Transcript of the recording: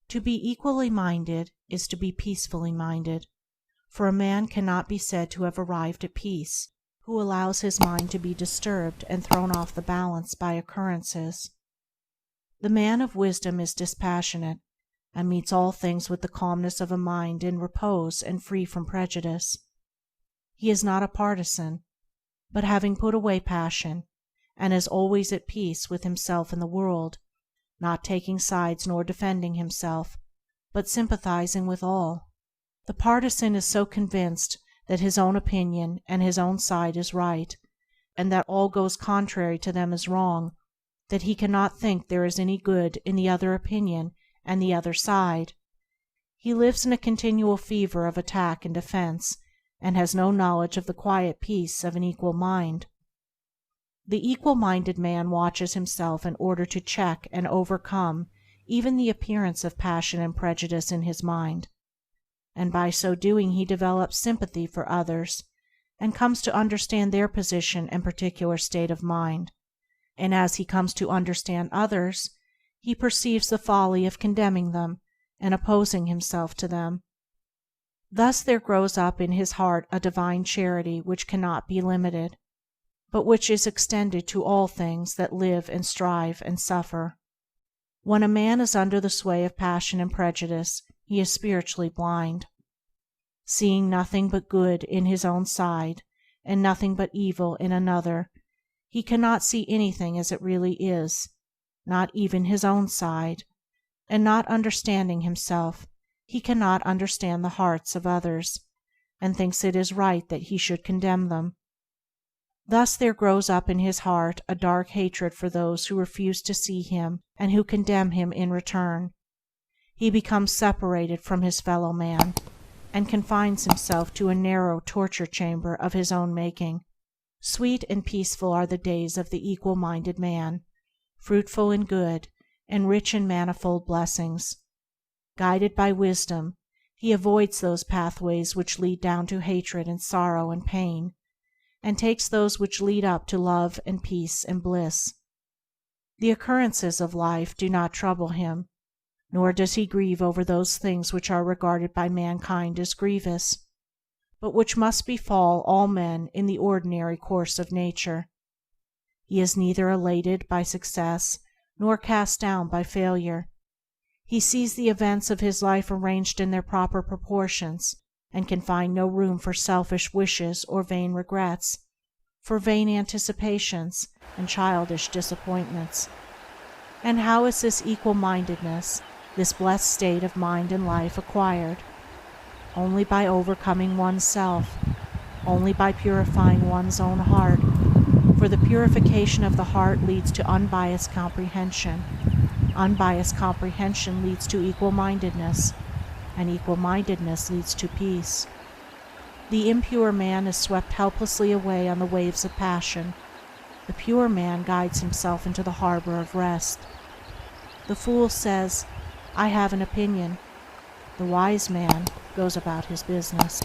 To be equally minded is to be peacefully minded, for a man cannot be said to have arrived at peace who allows his mind to be disturbed and thrown off the balance by occurrences. The man of wisdom is dispassionate, and meets all things with the calmness of a mind in repose and free from prejudice. He is not a partisan, but having put away passion, and is always at peace with himself and the world, not taking sides nor defending himself, but sympathizing with all. The partisan is so convinced that his own opinion and his own side is right, and that all goes contrary to them is wrong, that he cannot think there is any good in the other opinion and the other side. He lives in a continual fever of attack and defense, and has no knowledge of the quiet peace of an equal mind. The equal-minded man watches himself in order to check and overcome even the appearance of passion and prejudice in his mind, and by so doing he develops sympathy for others, and comes to understand their position and particular state of mind, and as he comes to understand others, he perceives the folly of condemning them and opposing himself to them. Thus there grows up in his heart a divine charity which cannot be limited, but which is extended to all things that live and strive and suffer. When a man is under the sway of passion and prejudice, he is spiritually blind. Seeing nothing but good in his own side, and nothing but evil in another, he cannot see anything as it really is, not even his own side, and not understanding himself, he cannot understand the hearts of others, and thinks it is right that he should condemn them. Thus there grows up in his heart a dark hatred for those who refuse to see him and who condemn him in return. He becomes separated from his fellow man, and confines himself to a narrow torture chamber of his own making. Sweet and peaceful are the days of the equal-minded man, fruitful in good, and rich in manifold blessings. Guided by wisdom, he avoids those pathways which lead down to hatred and sorrow and pain, and takes those which lead up to love and peace and bliss. The occurrences of life do not trouble him, nor does he grieve over those things which are regarded by mankind as grievous, but which must befall all men in the ordinary course of nature. He is neither elated by success nor cast down by failure. He sees the events of his life arranged in their proper proportions, and can find no room for selfish wishes or vain regrets, for vain anticipations and childish disappointments. And how is this equal-mindedness, this blessed state of mind and life, acquired? Only by overcoming oneself, only by purifying one's own heart, for the purification of the heart leads to unbiased comprehension. Unbiased comprehension leads to equal-mindedness, and equal-mindedness leads to peace. The impure man is swept helplessly away on the waves of passion. The pure man guides himself into the harbor of rest. The fool says, "I have an opinion." The wise man goes about his business.